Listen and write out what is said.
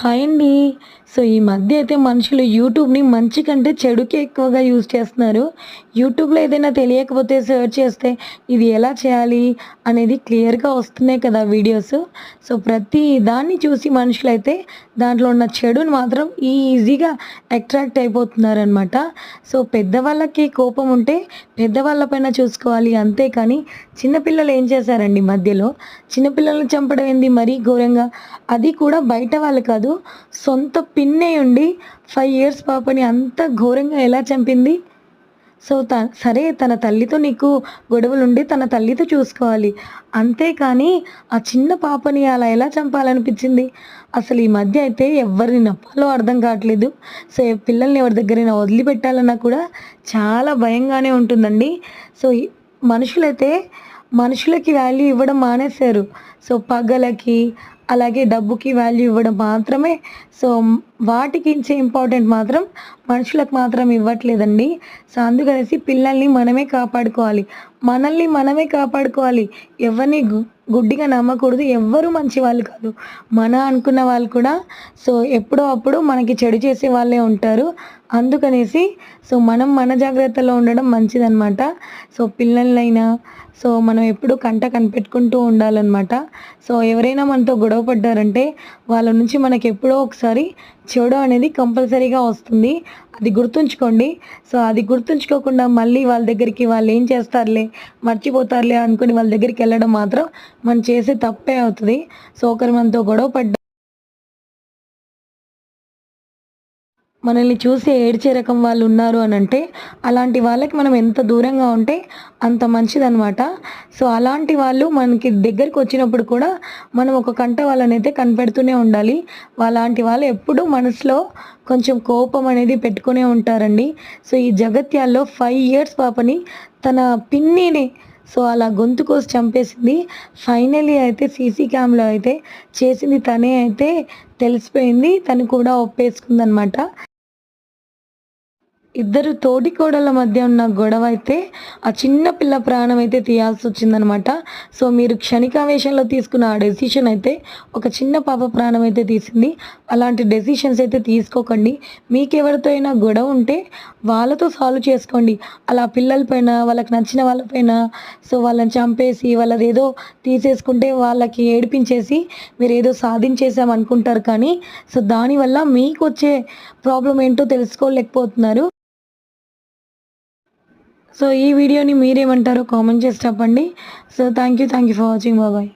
Hi అండి. So, ఈ మధ్య అయితే మనుషులు యూట్యూబ్‌ని మంచి కంటే చెడుకే ఎక్కువగా యూజ్ చేస్తున్నారు. యూట్యూబ్‌లో ఏదైనా తెలియకపోతే సెర్చ్ చేస్తే ఇది ఎలా చేయాలి అనేది క్లియర్‌గా వస్తున్నాయి కదా వీడియోస్. సో, ప్రతి దాన్ని చూసి మనుషులైతే దాంట్లో ఉన్న చెడుని మాత్రం ఈజీగా అట్రాక్ట్ అయిపోతున్నారనమాట. సో, పెద్దవాళ్ళకి కోపం ఉంటే పెద్దవాళ్ళ పైన చూసుకోవాలి అంతే కానీ చిన్న పిల్లలు ఏం చేశారండి మధ్యలో, చిన్న పిల్లల్ని చంపడం ఏంది మరీ ఘోరంగా. అది కూడా బయట వాళ్ళు కాదు, సొంత పిన్నే ఉండి 5 ఇయర్స్ పాపని అంత ఘోరంగా ఎలా చంపింది? సో, సరే తన తల్లితో నీకు గొడవలుండి తన తల్లితో చూసుకోవాలి. అంతేకానీ ఆ చిన్న పాపని అలా ఎలా చంపాలనిపించింది? అసలు ఈ మధ్య అయితే ఎవరిని నమ్మాలో అర్థం కావట్లేదు. సో, పిల్లల్ని ఎవరి దగ్గరైనా వదిలిపెట్టాలన్నా కూడా చాలా భయంగానే ఉంటుందండి. సో, మనుషులైతే మనుషులకి వాల్యూ ఇవ్వడం మానేశారు. సో, పగలకి అలాగే డబ్బుకి వాల్యూ ఇవ్వడం మాత్రమే. సో, వాటికి ఇచ్చే ఇంపార్టెంట్ మాత్రం మనుషులకు మాత్రం ఇవ్వట్లేదండి. సో, అందుకనేసి పిల్లల్ని మనమే కాపాడుకోవాలి. మనల్ని మనమే కాపాడుకోవాలి. ఎవరిని గుడ్డిగా నమ్మకూడదు. ఎవ్వరు మంచివాళ్ళు కాదు. మన అనుకున్న వాళ్ళు కూడా సో, ఎప్పుడో అప్పుడు మనకి చెడు చేసే వాళ్ళే ఉంటారు. అందుకనేసి సో, మనం మన జాగ్రత్తలో ఉండడం మంచిదనమాట. సో, పిల్లలనైనా సో, మనం ఎప్పుడూ కంట కనిపెట్టుకుంటూ ఉండాలనమాట. సో, ఎవరైనా మనతో గొడవ పడ్డారంటే వాళ్ళ నుంచి మనకెప్పుడో ఒకసారి చెడు అనేది కంపల్సరీగా వస్తుంది. అది గుర్తుంచుకోండి. సో, అది గుర్తుంచుకోకుండా మళ్ళీ వాళ్ళ దగ్గరికి వాళ్ళేం చేస్తారులే, మర్చిపోతారులే అనుకుని వాళ్ళ దగ్గరికెళ్ళడం మాత్రం మనం చేసే తప్పే అవుతది. సో, ఒకరు మనతో గొడవ పడ్డ మనల్ని చూసి ఏడ్చే రకం వాళ్ళున్నారు అనంటే, అలాంటి వాళ్ళకి మనం ఎంత దూరంగా ఉంటే అంత మంచిదనమాట. సో, అలాంటి వాళ్ళు మనకి దగ్గరకొచ్చినప్పుడు కూడా మనం ఒక కంట వాళ్ళనైతే కనిపెడుతూనే ఉండాలి. అలాంటి వాళ్ళు ఎప్పుడూ మనసులో కొంచెం కోపం అనేది పెట్టుకునే ఉంటారండి. సో, ఈ జగత్యాల్లో 5 ఇయర్స్ పాపని తన పిన్నిని సో, అలా గొంతు కోసి చంపేసింది. ఫైనల్లీ అయితే సీసీ క్యామ్‌లో అయితే చేసింది తనే అయితే తెలిసిపోయింది. తను కూడా ఒప్పేసుకుందనమాట. ఇద్దరు తోటికోడళ్ళ మధ్య ఉన్న గొడవైతే ఆ చిన్న పిల్ల ప్రాణం అయితే తీయాల్సొచ్చిందనమాట. సో, మీరు క్షణికావేశంలో తీసుకున్న ఆ డెసిషన్ అయితే ఒక చిన్న పాప ప్రాణం అయితే తీసింది. అలాంటి డెసిషన్స్ అయితే తీసుకోకండి. మీకెవరితో అయినా గొడవ ఉంటే వాళ్ళతో సాల్వ్ చేసుకోండి. అలా పిల్లల పైన, వాళ్ళకి నచ్చిన వాళ్ళ పైన సో, వాళ్ళని చంపేసి వాళ్ళదేదో తీసేసుకుంటే వాళ్ళకి ఏడిపించేసి మీరేదో సాధించేసాం అనుకుంటారు కానీ సో, దానివల్ల మీకొచ్చే ప్రాబ్లమ్ ఏంటో తెలుసుకోలేకపోతున్నారు. సో, ఈ వీడియోని మీరేమంటారో కామెంట్ చేసి చెప్పండి. So, thank you for watching. Bye.